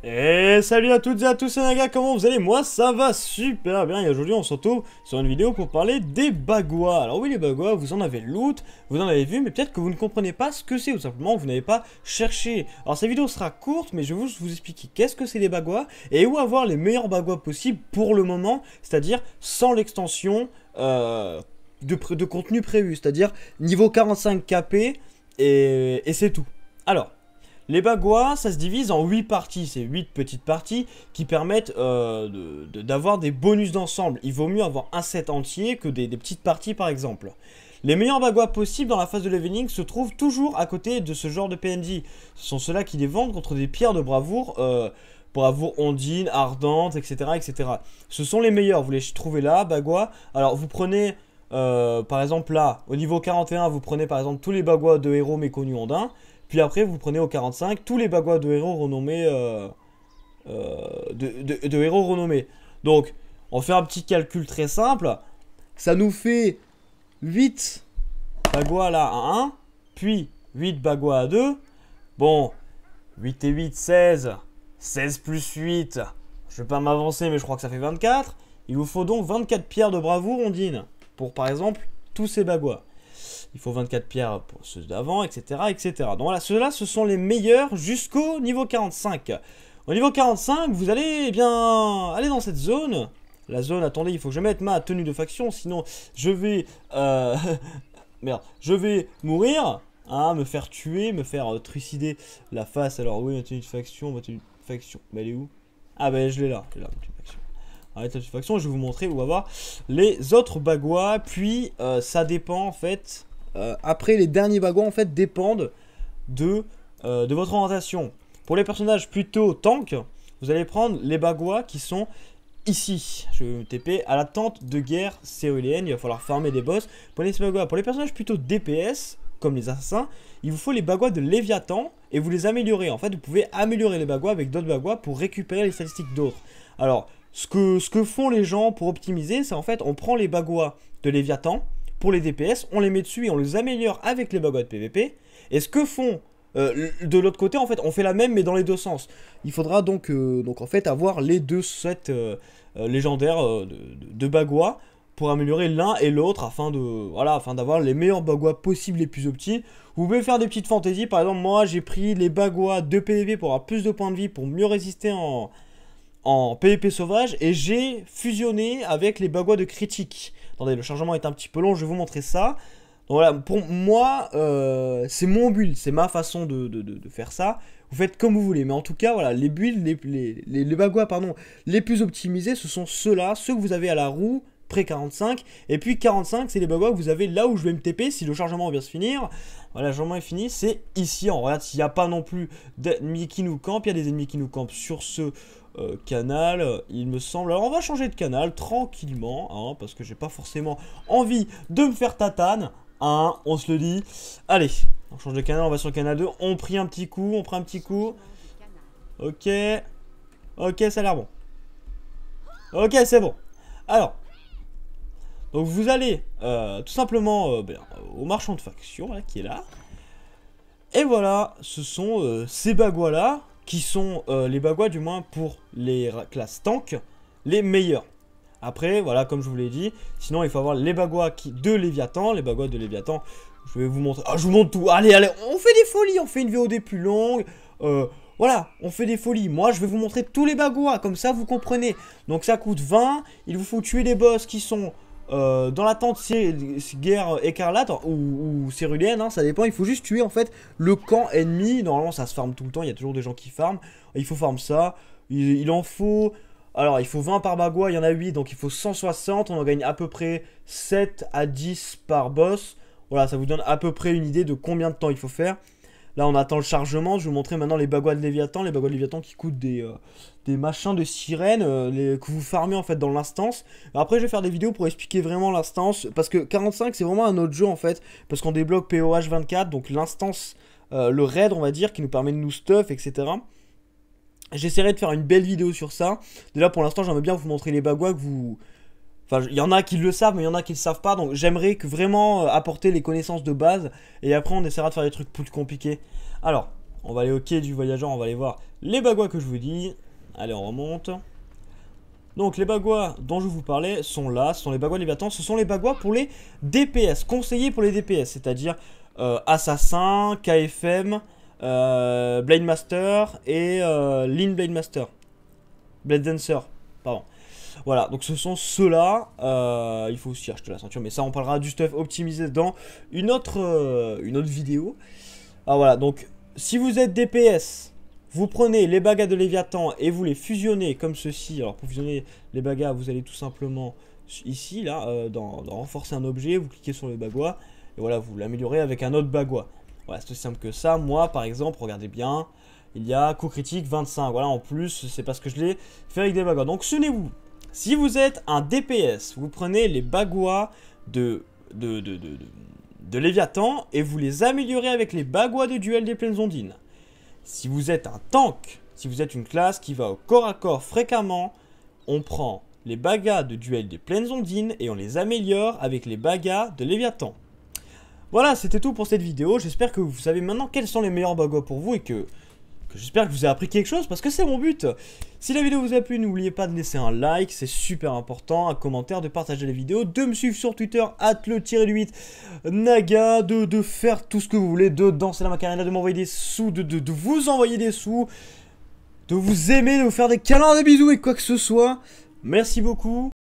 Et salut à toutes et à tous, c'est Naga, comment vous allez? Moi ça va super bien et aujourd'hui on se retrouve sur une vidéo pour parler des bagua. Alors oui, les bagua, vous en avez loot, vous en avez vu, mais peut-être que vous ne comprenez pas ce que c'est ou simplement vous n'avez pas cherché. Alors cette vidéo sera courte, mais je vais vous expliquer qu'est-ce que c'est les bagua et où avoir les meilleurs bagua possibles pour le moment, c'est-à-dire sans l'extension de contenu prévu, c'est-à-dire niveau 45 KP et c'est tout. Alors, les bagua, ça se divise en 8 parties, c'est 8 petites parties qui permettent d'avoir des bonus d'ensemble. Il vaut mieux avoir un set entier que des petites parties par exemple. Les meilleurs bagua possibles dans la phase de leveling se trouvent toujours à côté de ce genre de PNJ. Ce sont ceux-là qui les vendent contre des pierres de bravoure, bravoure ondine, ardente, etc., etc. Ce sont les meilleurs, vous les trouvez là, bagua. Alors vous prenez, par exemple là, au niveau 41, vous prenez par exemple tous les bagua de héros méconnus ondins. Puis après, vous prenez au 45 tous les bagua de héros renommés. De héros renommés. Donc, on fait un petit calcul très simple. Ça nous fait 8 bagua là à 1. Puis 8 bagua à 2. Bon, 8 et 8, 16. 16 plus 8. Je vais pas m'avancer, mais je crois que ça fait 24. Il vous faut donc 24 pierres de bravoure ondine. Pour par exemple, tous ces bagua. Il faut 24 pierres pour ceux d'avant, etc., etc. Donc voilà, ceux-là, ce sont les meilleurs jusqu'au niveau 45. Au niveau 45, vous allez eh bien aller dans cette zone. La zone, attendez, il faut que je mette ma tenue de faction, sinon je vais... merde, je vais mourir, hein, me faire tuer, me faire trucider la face. Alors oui, ma tenue de faction, mais elle est où? Ah ben je l'ai là, ma tenue de faction. Avec la tenue de faction, je vais vous montrer où on va voir les autres bagua, puis ça dépend en fait... après, les derniers bagua en fait dépendent de votre orientation. Pour les personnages plutôt tank, vous allez prendre les bagua qui sont ici. Je vais me TP à la tente de guerre céruléenne. Il va falloir farmer des boss. Prenez ces bagua. Pour les personnages plutôt DPS, comme les assassins, il vous faut les bagua de Léviathan et vous les améliorez. En fait, vous pouvez améliorer les bagua avec d'autres bagua pour récupérer les statistiques d'autres. Alors, ce que font les gens pour optimiser, c'est en fait, on prend les bagua de Léviathan. Pour les DPS, on les met dessus et on les améliore avec les bagua de PVP. Et ce que font de l'autre côté, en fait, on fait la même mais dans les deux sens. Il faudra donc en fait avoir les deux sets légendaires de bagua pour améliorer l'un et l'autre afin d'avoir les meilleurs bagua possibles les plus optimes. Vous pouvez faire des petites fantaisies. Par exemple, moi j'ai pris les bagua de PVP pour avoir plus de points de vie pour mieux résister en PVP sauvage et j'ai fusionné avec les bagua de critique. Attendez, le chargement est un petit peu long, je vais vous montrer ça. Donc voilà, pour moi, c'est mon build, c'est ma façon de faire ça. Vous faites comme vous voulez, mais en tout cas, voilà, les builds, les bagua, pardon, les plus optimisés, ce sont ceux-là, ceux que vous avez à la roue, près 45. Et puis 45, c'est les bagua que vous avez là où je vais me TP si le chargement vient se finir. Voilà, le chargement est fini, c'est ici. On regarde s'il n'y a pas non plus d'ennemis qui nous campent. Il y a des ennemis qui nous campent sur ce canal, il me semble. Alors on va changer de canal tranquillement, hein, parce que j'ai pas forcément envie de me faire tatane, hein, on se le dit. Allez, on change de canal, on va sur le canal 2, on prend un petit coup, Ok, ok, ça a l'air bon. Ok, c'est bon. Alors, donc vous allez tout simplement au marchand de faction, là, qui est là. Et voilà, ce sont ces bagua là qui sont les bagua du moins pour les classes tank, les meilleurs. Après, voilà, comme je vous l'ai dit, sinon il faut avoir les bagua de Léviathan, les bagua de Léviathan. Je vais vous montrer. Ah, je vous montre tout. Allez, allez, on fait des folies, on fait une VOD plus longue. Voilà, on fait des folies. Moi, je vais vous montrer tous les bagua, comme ça vous comprenez. Donc ça coûte 20. Il vous faut tuer des boss qui sont dans la tente guerre écarlate ou céruléenne, hein, ça dépend. Il faut juste tuer en fait le camp ennemi. Normalement, ça se farme tout le temps. Il y a toujours des gens qui farment. Il faut farm ça. Il en faut. Alors, il faut 20 par bagua, il y en a 8, donc il faut 160. On en gagne à peu près 7 à 10 par boss. Voilà, ça vous donne à peu près une idée de combien de temps il faut faire. Là, on attend le chargement. Je vais vous montrer maintenant les bagua de Léviathan. Les bagua de Léviathan qui coûtent des machins de sirène que vous farmez en fait dans l'instance. Après, je vais faire des vidéos pour expliquer vraiment l'instance. Parce que 45, c'est vraiment un autre jeu en fait. Parce qu'on débloque POH 24, donc l'instance, le raid, on va dire, qui nous permet de nous stuff, etc. J'essaierai de faire une belle vidéo sur ça. Déjà, pour l'instant, j'aimerais bien vous montrer les bagua que vous... Enfin, il y en a qui le savent, mais il y en a qui le savent pas. Donc, j'aimerais que vraiment apporter les connaissances de base. Et après, on essaiera de faire des trucs plus compliqués. Alors, On va aller au quai du voyageur, on va aller voir les bagua que je vous dis. Allez, on remonte. Donc les bagua dont je vous parlais sont là, ce sont les bagua Léviathan, ce sont les bagua pour les DPS, conseillés pour les DPS, c'est-à-dire Assassin, KFM, Blade Master et Lean Blade Master. Blade Dancer, pardon. Voilà, donc ce sont ceux-là. Il faut aussi acheter la ceinture, mais ça on parlera du stuff optimisé dans une autre vidéo. Alors voilà, donc si vous êtes DPS, vous prenez les bagas de Léviathan et vous les fusionnez comme ceci. Alors pour fusionner les bagas, vous allez tout simplement ici, là, dans renforcer un objet, vous cliquez sur le bagua, et voilà, vous l'améliorez avec un autre bagua. Voilà, c'est aussi simple que ça. Moi, par exemple, regardez bien, il y a coup critique 25. Voilà, en plus, c'est parce que je l'ai fait avec des baguas. Donc, souvenez-vous, si vous êtes un DPS, vous prenez les baguas de Léviathan et vous les améliorez avec les baguas de duel des plaines ondines. Si vous êtes un tank, si vous êtes une classe qui va au corps à corps fréquemment, on prend les bagas de duel des plaines ondines et on les améliore avec les bagas de Léviathan. Voilà, c'était tout pour cette vidéo. J'espère que vous savez maintenant quels sont les meilleurs bagas pour vous et que j'espère que vous avez appris quelque chose parce que c'est mon but. Si la vidéo vous a plu, n'oubliez pas de laisser un like, c'est super important, un commentaire, de partager la vidéo, de me suivre sur Twitter, @le-8 Naga, de faire tout ce que vous voulez, de danser la macarena, de m'envoyer des sous, de vous envoyer des sous, de vous aimer, de vous faire des câlins, des bisous et quoi que ce soit. Merci beaucoup.